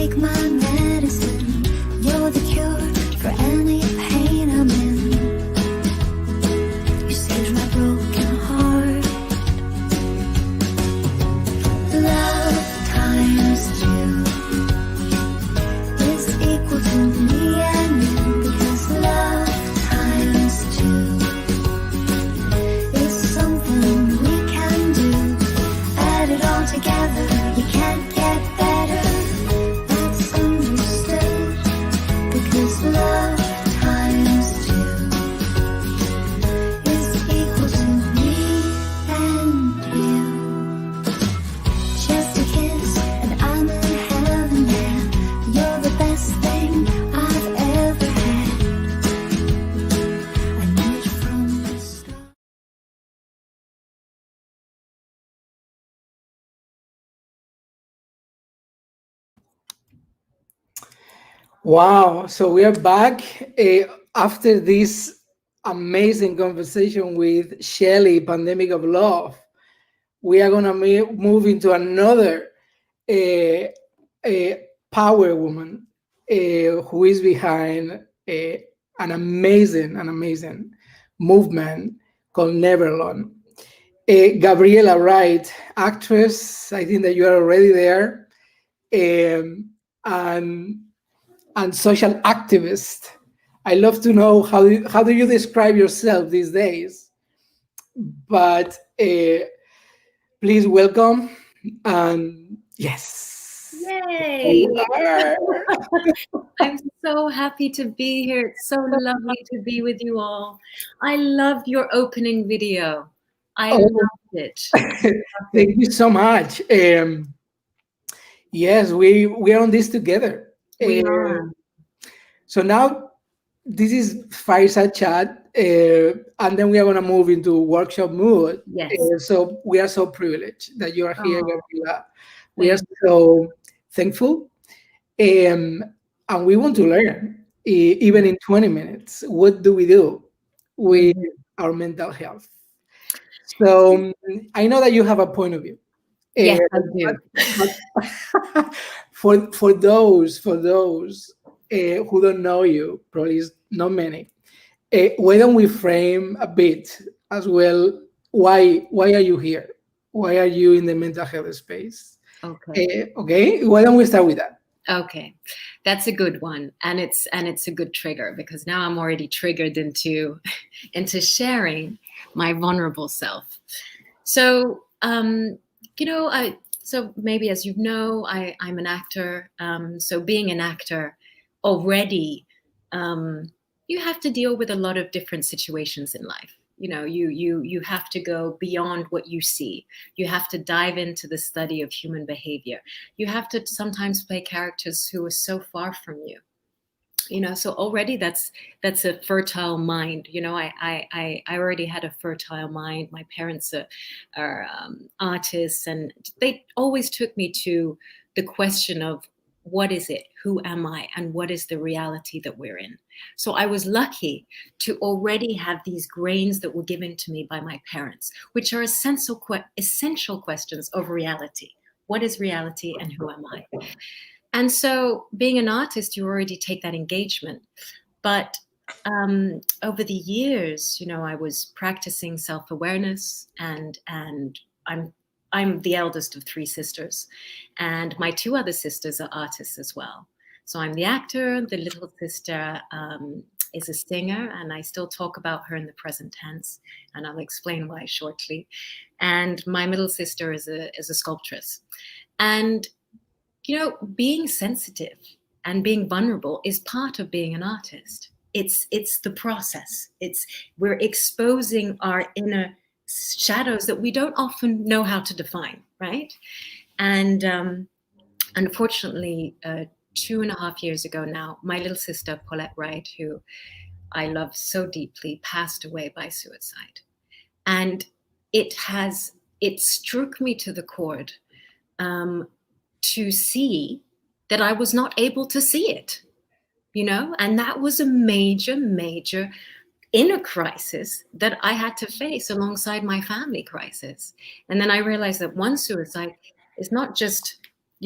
take my medicine. You're the cure for any pain I'm in. You saved my broken heart. Love times 2 is equal to me and you, because love times 2 is something we can do. Add it all together, you can't get better. That's understood, because love times 2 is equal to me and you. Just a kiss and I'm in heaven, yeah. You're the best thing I've ever had. I knew it from the start. Wow. So we are back after this amazing conversation with Shelley, Pandemic of Love. We are going to move into another uh, power woman who is behind an amazing movement called Never Alone. Gabriella Wright, actress, I think that you are already there, um, and social activist. I love to know how do you describe yourself these days? But please welcome, and yes, Yay! I'm so happy to be here. It's so lovely to be with you all. I loved your opening video. I Oh, loved it. thank you so much. Yes, we are on this together. We are. So now this is fireside chat, and then we are going to move into workshop mood. Yes. So we are so privileged that you are here, Oh, Gabriela. We are thank so thankful, and we want to learn, even in 20 minutes. What do we do with Mhm. our mental health? So I know that you have a point of view. Yes, I But, do. but for those who don't know you, probably is not many. Why don't we frame a bit as well? Why are you here? Why are you in the mental health space? Okay. Okay, why don't we start with that? Okay. That's a good one. And it's a good trigger, because now I'm already triggered into sharing my vulnerable self. So so maybe, as you know, I'm an actor. So being an actor already, you have to deal with a lot of different situations in life. You have to go beyond what you see. You have to dive into the study of human behavior. You have to sometimes play characters who are so far from you. So already that's a fertile mind. I already had a fertile mind. My parents are artists, and they always took me to the question of, what is it, who am I, and what is the reality that we're in. So I was lucky to already have these grains that were given to me by my parents, which are essential questions of reality. What is reality, and who am I? And so being an artist, you already take that engagement. But over the years, I was practicing self-awareness, and I'm the eldest of 3 sisters, and my 2 other sisters are artists as well. So I'm the actor. The little sister is a singer, and I still talk about her in the present tense, and I'll explain why shortly. And my middle sister is a sculptress. And being sensitive and being vulnerable is part of being an artist. It's the process. We're exposing our inner shadows that we don't often know how to define, right? And unfortunately, 2.5 years ago now, my little sister Paulette Wright, who I love so deeply, passed away by suicide, and it struck me to the core. To see that I was not able to see it, and that was a major, major inner crisis that I had to face alongside my family crisis. And then I realized that one suicide is not just,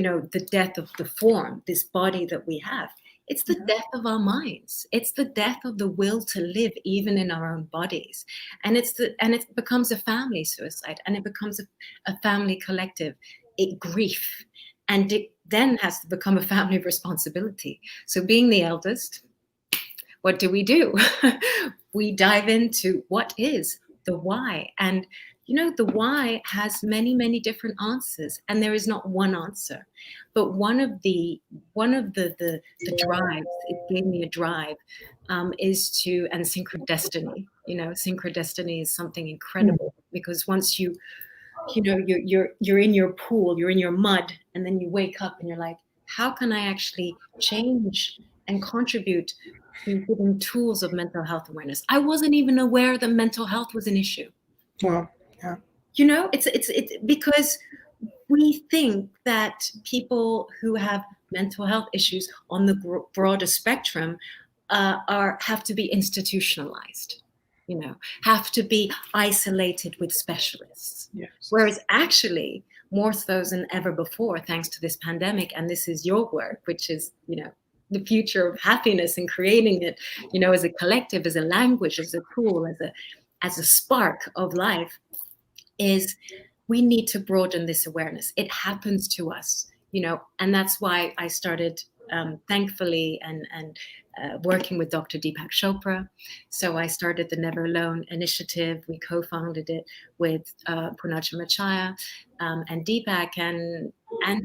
the death of the form, this body that we have. It's the death of our minds. It's the death of the will to live, even in our own bodies. And it becomes a family suicide, and it becomes a family collective grief, and it then has to become a family responsibility. So, being the eldest, what do? We dive into what is the why, and the why has many, many different answers, and there is not one answer. But one of the drives, it gave me a drive, is to, and synchrodestiny. Synchrodestiny is something incredible, because once you're in your pool, you're in your mud, and then you wake up and you're like, how can I actually change and contribute to giving tools of mental health awareness? I wasn't even aware that mental health was an issue. Wow. Yeah. It's because we think that people who have mental health issues on the broader spectrum have to be institutionalized, have to be isolated with specialists. Yes. Whereas actually, more so than ever before, thanks to this pandemic, and this is your work, which is, the future of happiness and creating it, as a collective, as a language, as a tool, as a spark of life, is we need to broaden this awareness. It happens to us, and that's why I started, thankfully, and working with Dr. Deepak Chopra. So I started the Never Alone initiative. We co-founded it with Purnarcha Machaya and Deepak, and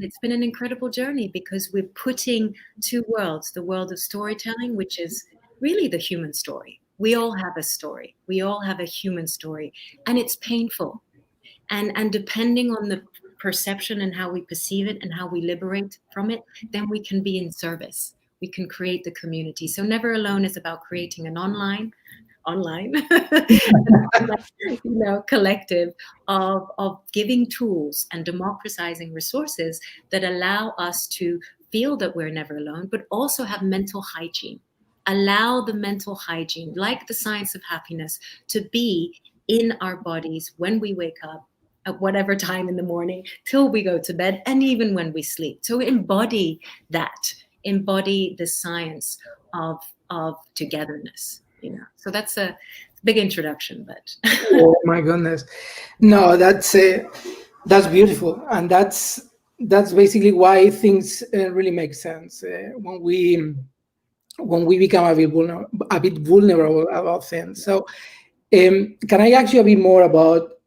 it's been an incredible journey, because we're putting two worlds: the world of storytelling, which is really the human story. We all have a story. We all have a human story, and it's painful. And depending on the perception and how we perceive it and how we liberate from it, then we can be in service. We can create the community. So Never Alone is about creating an online, collective of giving tools and democratizing resources that allow us to feel that we're never alone, but also have mental hygiene. Allow the mental hygiene, like the science of happiness, to be in our bodies when we wake up, at whatever time in the morning, till we go to bed, and even when we sleep. So embody the science of togetherness, So that's a big introduction, but Oh my goodness. No, that's beautiful. And that's basically why things really make sense when we become a bit vulnerable about things. So can I ask you a bit more about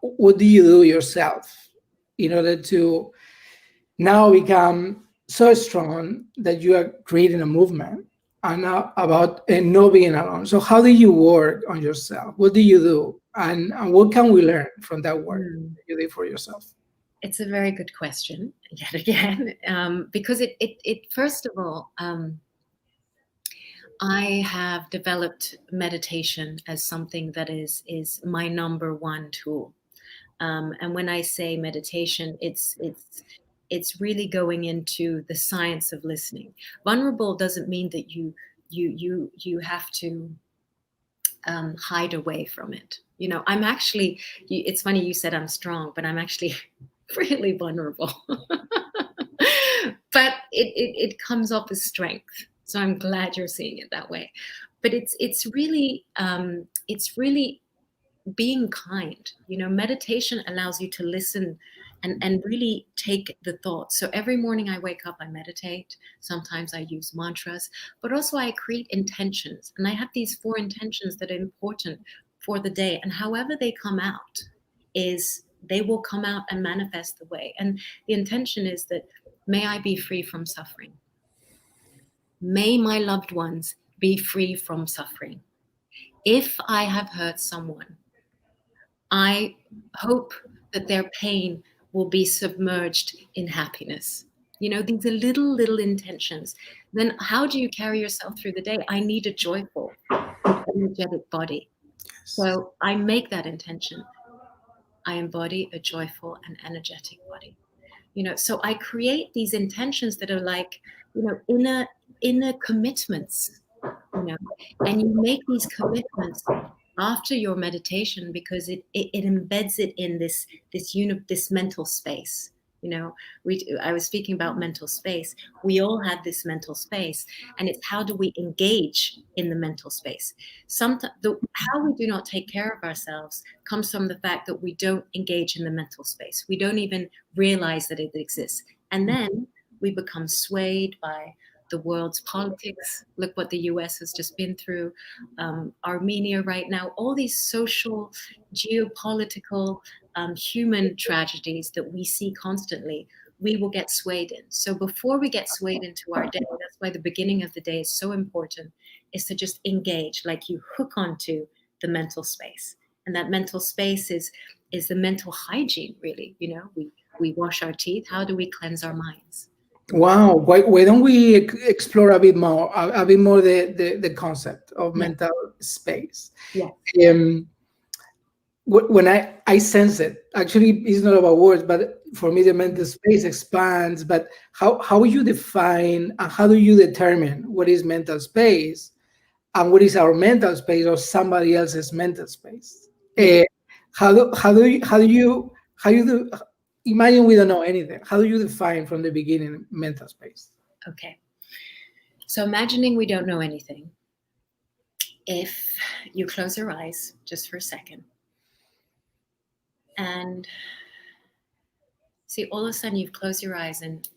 what do you do yourself in order to now become so strong that you are creating a movement and about not being alone? So how do you work on yourself? What do you do? And what can we learn from that work that you did for yourself? It's a very good question, yet again, because it first of all, I have developed meditation as something that is my number one tool. And when I say meditation, it's really going into the science of listening. Vulnerable doesn't mean that you have to hide away from it. I'm actually, it's funny you said I'm strong, but I'm actually really vulnerable. But it comes off as strength. So I'm glad you're seeing it that way. But it's really being kind. Meditation allows you to listen and really take the thoughts. So every morning I wake up, I meditate. Sometimes I use mantras, but also I create intentions. And I have these 4 intentions that are important for the day. And however they come out, they will come out and manifest the way. And the intention is that, may I be free from suffering. May my loved ones be free from suffering. If I have hurt someone, I hope that their pain will be submerged in happiness. These are little intentions. Then how do you carry yourself through the day? I need a joyful, energetic body. So I make that intention. I embody a joyful and energetic body. So I create these intentions that are like, inner commitments, and you make these commitments after your meditation, because it embeds it in this mental space. You know, I was speaking about mental space. We all have this mental space, and it's how do we engage in the mental space. Sometimes how we do not take care of ourselves comes from the fact that we don't engage in the mental space. We don't even realize that it exists, and then we become swayed by the world's politics. Look what the US has just been through, Armenia right now, all these social, geopolitical, human tragedies that we see constantly, we will get swayed in. So before we get swayed into our day, that's why the beginning of the day is so important, is to just engage, like you hook onto the mental space. And that mental space is the mental hygiene, really. You know, we wash our teeth. How do we cleanse our minds? Wow. Why don't we explore a bit more, the concept of mental space? Yeah. When I sense it, actually, it's not about words, but for me, the mental space expands. But how you define and how do you determine what is mental space and what is our mental space or somebody else's mental space? How do you imagine we don't know anything? How do you define from the beginning mental space? Okay. So imagining we don't know anything, if you close your eyes just for a second and see, all of a sudden you've closed your eyes and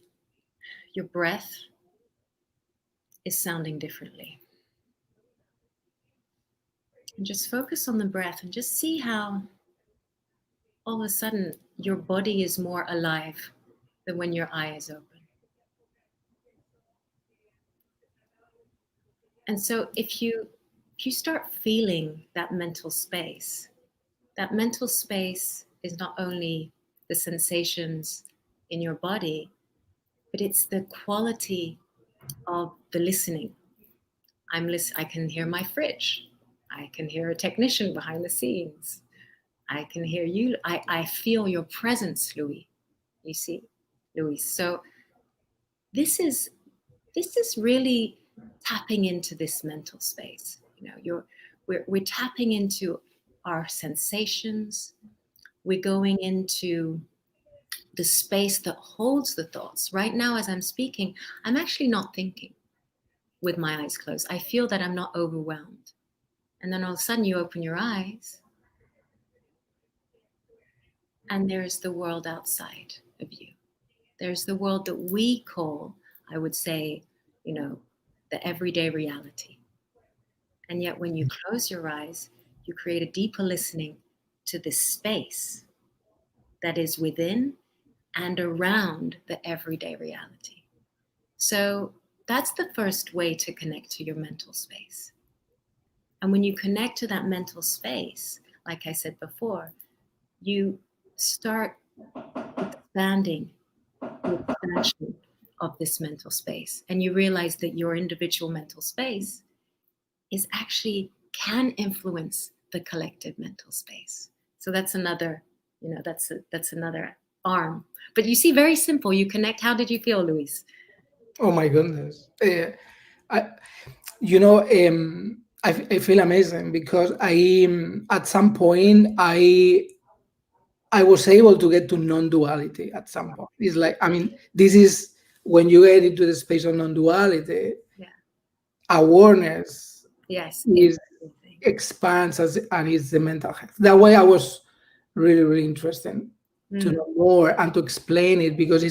your breath is sounding differently. And just focus on the breath and just see how all of a sudden your body is more alive than when your eye is open. And so if you start feeling that mental space is not only the sensations in your body, but it's the quality of the listening. I can hear my fridge. I can hear a technician behind the scenes. I can hear you. I feel your presence, Louis. You see, Louis. So this is really tapping into this mental space. You know, we're tapping into our sensations. We're going into the space that holds the thoughts. Right now, as I'm speaking, I'm actually not thinking with my eyes closed. I feel that I'm not overwhelmed. And then all of a sudden you open your eyes and there's the world outside of you. There's the world that we call, I would say, you know, the everyday reality. And yet when you close your eyes, you create a deeper listening to this space that is within and around the everyday reality. So that's the first way to connect to your mental space. And when you connect to that mental space, like I said before, you start expanding the expansion of this mental space. And you realize that your individual mental space is actually can influence the collective mental space. So that's another, you know, that's another arm. But you see, very simple. You connect. How did you feel, Luis? Oh my goodness. I feel amazing because at some point I was able to get to non-duality at some point. It's like, I mean, this is when you get into the space of non-duality, awareness expands and is the mental health. That way I was really interested to know more and to explain it, because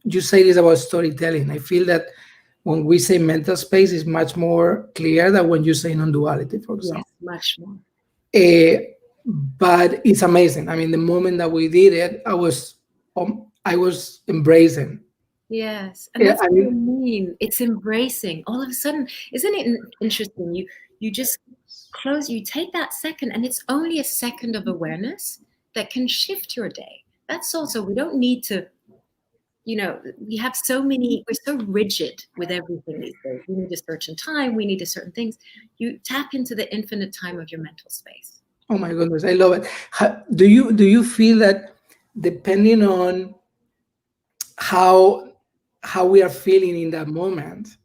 you say this about storytelling. I feel that when we say mental space, is much more clear than when you say non-duality, for example. Yes, much more. But it's amazing. I mean, the moment that we did it, I was embracing. Yes, and that's what I mean. It's embracing. All of a sudden, isn't it interesting? You just close. You take that second, and it's only a second of awareness that can shift your day. That's also, we don't need to, you know, we have we're so rigid with everything these days. We need a certain time, we need a certain things. You tap into the infinite time of your mental space. Oh my goodness, I love it. Do you feel that depending on how we are feeling in that moment,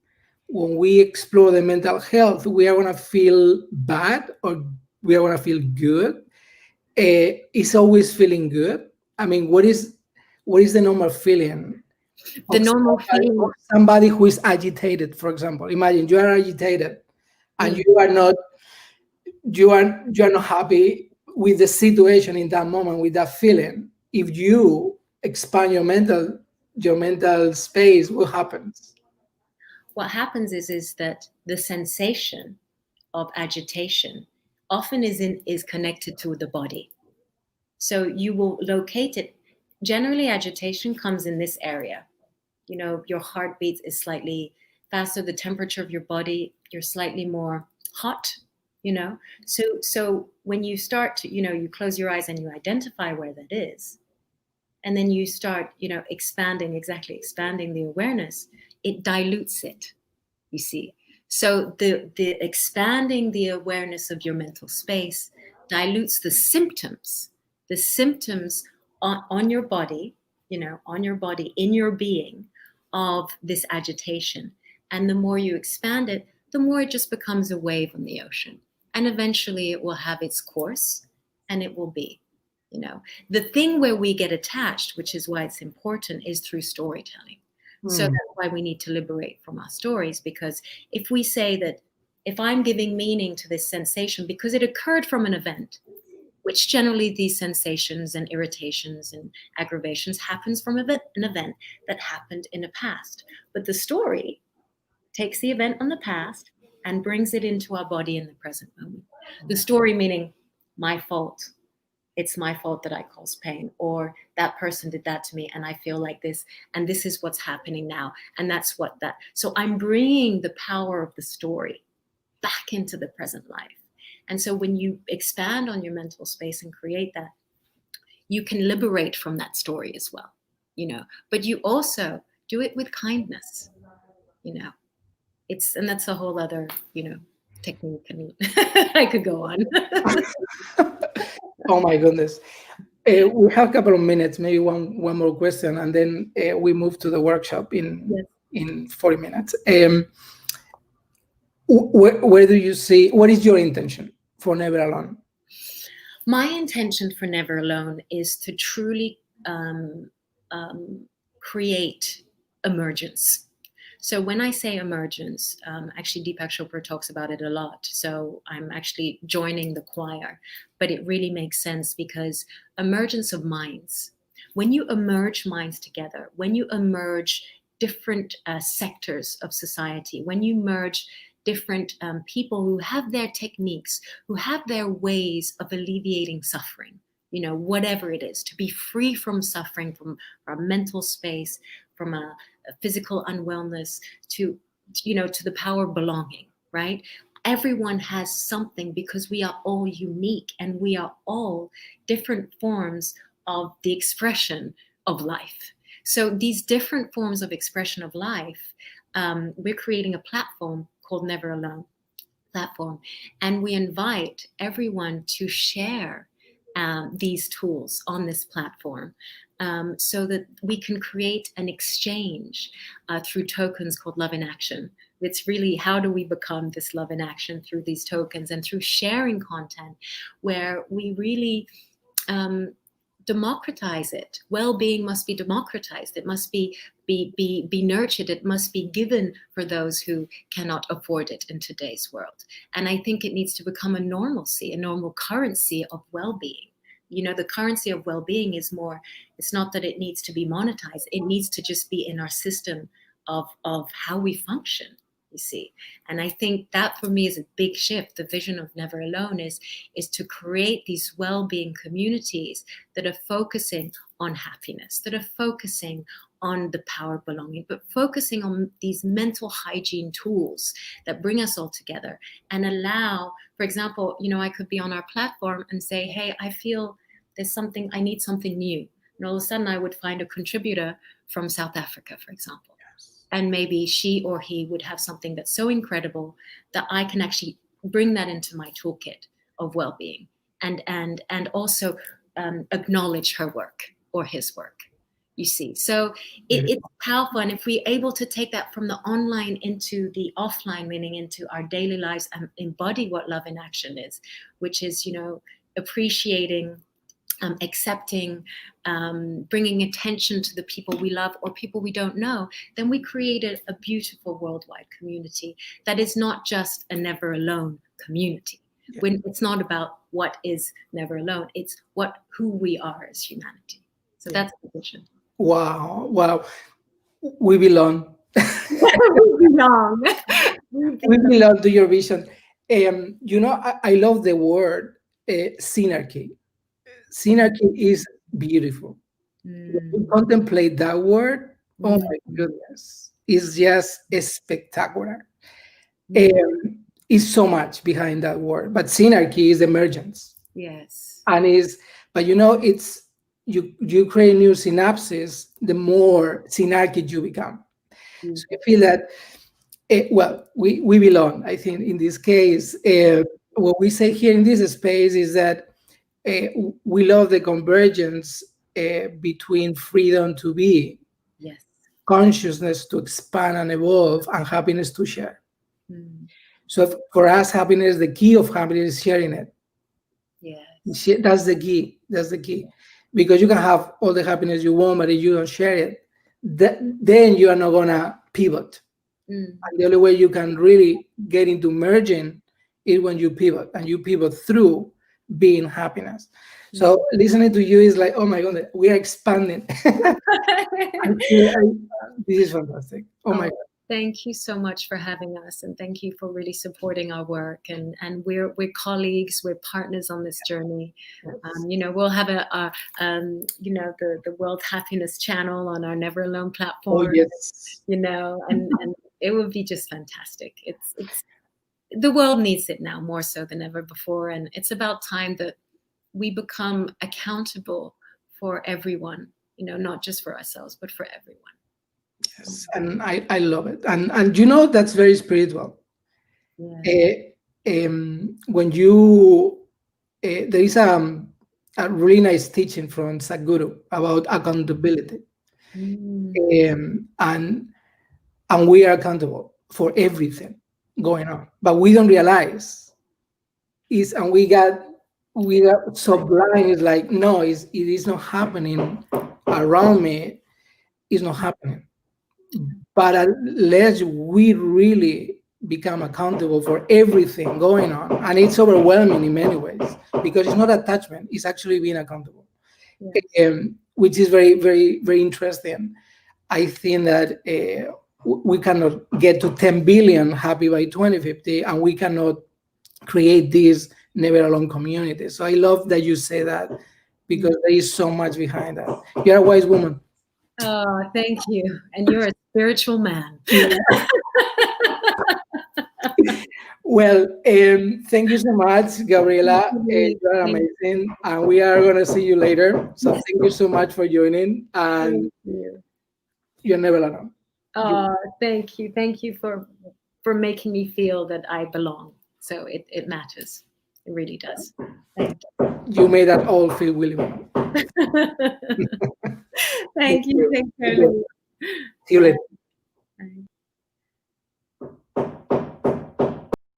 when we explore the mental health, we are going to feel bad or we are going to feel good? It's always feeling good. I mean, what is what is the normal feeling The of normal somebody, feeling. of somebody who is agitated, for example? Imagine you are agitated and Mm. you are not happy with the situation in that moment, with that feeling. If you expand your mental space, what happens? What happens is that the sensation of agitation often is connected to the body. So you will locate it. Generally, agitation comes in this area. You know, your heartbeat is slightly faster, the temperature of your body, you're slightly more hot, you know. So when you start to, you know, you close your eyes and you identify where that is, and then you start, you know, expanding the awareness, it dilutes it, you see. So the expanding the awareness of your mental space dilutes the symptoms on your body, you know, on your body, in your being, of this agitation. And the more you expand it, the more it just becomes a wave on the ocean. And eventually it will have its course and it will be, you know. The thing where we get attached, which is why it's important, is through storytelling. So Hmm. that's why we need to liberate from our stories, because if we say that, if I'm giving meaning to this sensation because it occurred from an event, which generally these sensations and irritations and aggravations happens from an event that happened in the past. But the story takes the event on the past and brings it into our body in the present moment. The story meaning my fault, it's my fault that I caused pain, or that person did that to me and I feel like this, and this is what's happening now, and that's what that. So I'm bringing the power of the story back into the present life. And so when you expand on your mental space and create that, you can liberate from that story as well, you know. But you also do it with kindness, you know. And that's a whole other, you know, technique, and I could go on. Oh my goodness. We have a couple of minutes, maybe one more question, and then we move to the workshop Yes. in 40 minutes. Where do you see, what is your intention for Never Alone? My intention for Never Alone is to truly create emergence. So when I say emergence, actually Deepak Chopra talks about it a lot. So I'm actually joining the choir, but it really makes sense because emergence of minds. When you emerge minds together, when you emerge different sectors of society, when you merge different people who have their techniques, who have their ways of alleviating suffering, you know, whatever it is, to be free from suffering, from our mental space, from a physical unwellness, to, you know, to the power of belonging, right? Everyone has something because we are all unique and we are all different forms of the expression of life. So these different forms of expression of life, we're creating a platform called Never Alone platform, and we invite everyone to share these tools on this platform, so that we can create an exchange through tokens called Love in Action. It's really, how do we become this love in action? Through these tokens and through sharing content where we really democratize it. Well-being must be democratized. It must be nurtured. It must be given for those who cannot afford it in today's world. And I think it needs to become a normalcy, a normal currency of well-being. You know, the currency of well-being is more, it's not that it needs to be monetized. It needs to just be in our system of how we function, you see. And I think that for me is a big shift. The vision of Never Alone is to create these well-being communities that are focusing on happiness, that are focusing on the power of belonging, but focusing on these mental hygiene tools that bring us all together and allow, for example, you know, I could be on our platform and say, hey, I feel there's something, I need something new. And all of a sudden I would find a contributor from South Africa, for example. And maybe she or he would have something that's so incredible that I can actually bring that into my toolkit of well-being, and also acknowledge her work or his work, you see. So it's powerful. And if we're able to take that from the online into the offline, meaning into our daily lives, and embody what love in action is, which is, you know, appreciating accepting, bringing attention to the people we love or people we don't know, then we created a beautiful worldwide community that is not just a never alone community. Yeah. When it's not about what is never alone, it's who we are as humanity. So Yeah. that's the vision. Wow. We belong. We belong. We belong to your vision. I love the word synarchy. Synarchy is beautiful. When you contemplate that word, oh my goodness, it's just spectacular. Is so much behind that word, but synarchy is emergence. Yes. And it's you create new synapses the more synarchic you become. So I feel that we belong. I think in this case, what we say here in this space is that we love the convergence between freedom to be, Yes. consciousness to expand and evolve, and happiness to share. So for us, happiness, the key of happiness is sharing it. Yes. That's the key. That's the key. Because you can have all the happiness you want, but if you don't share it, then you are not gonna pivot. And the only way you can really get into merging is when you pivot, and you pivot through being happiness. So listening to you is like, oh my God, we are expanding. This is fantastic. Oh my God. Thank you so much for having us, and thank you for really supporting our work. And we're colleagues, we're partners on this journey. We'll have the World Happiness Channel on our Never Alone platform. Oh yes. And it would be just fantastic. It's the world needs it now more so than ever before, and it's about time that we become accountable for everyone. Not just for ourselves, but for everyone. Yes, and I love it, and that's very spiritual. Yeah. When you there is a really nice teaching from Sadhguru about accountability, and we are accountable for everything going on, but we don't realize and we got so blind. It's like, no, it is not happening around me. It's not happening. But unless we really become accountable for everything going on, and it's overwhelming in many ways, because it's not attachment, it's actually being accountable. Yes. Which is very, very, very interesting. I think that we cannot get to 10 billion happy by 2050, and we cannot create this never alone community. So I love that you say that, because there is so much behind that. You're a wise woman. Oh, thank you. And you're a spiritual man. Well, thank you so much, Gabriella. You're amazing. And we are going to see you later. So thank you so much for joining. And you're never alone. Oh, thank you. Thank you for making me feel that I belong. So it matters. It really does. Thank you. You made that all feel really well. Thank you. See you later.